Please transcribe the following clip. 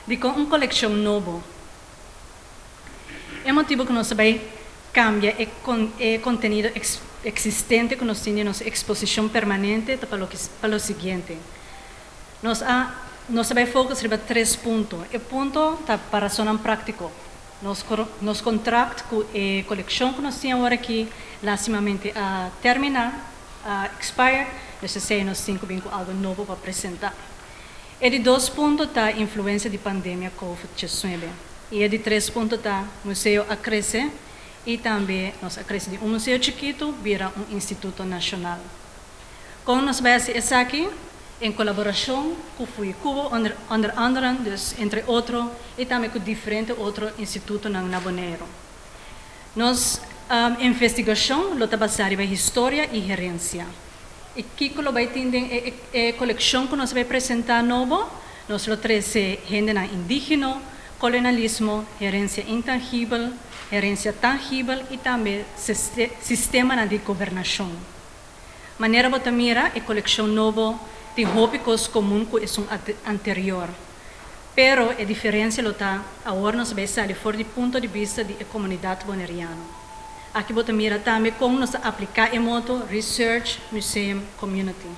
de com uma coleção nova. É motivo que nós vai cambiar o conteúdo existente que nós temos na exposição permanente para o seguinte. Nós vai focar em 3 pontos. O ponto está para sonar prático. Nos contratos com a coleção que nós temos agora aqui, lastimamente a terminar, a expire, necessitamos nós temos algo novo para apresentar. E de 2 pontos está a influência da pandemia COVID-19. E de 3 pontos está o museu a crescer e também nós a crescer de um museu chiquito vira um instituto nacional. Como nós vamos fazer isso aqui, em colaboração com o FUICUBO, under andere, dus, entre outros, e também com diferentes outros institutos na Naboneiro. Nossa investigação está baseada em história e gerência. E aqui que vai ter a coleção que nós vamos apresentar novo, nós trazemos agenda indígena, colonialismo, gerência intangível, gerência tangível e também sistema de governação. Maneira de mirar a coleção nova tem tópicos comuns com o anterior, pero a diferença está agora nós vamos sair fora do ponto de vista da comunidade boneriana. Aqui vamos mirar também como nós aplicar em modo research, museum, community.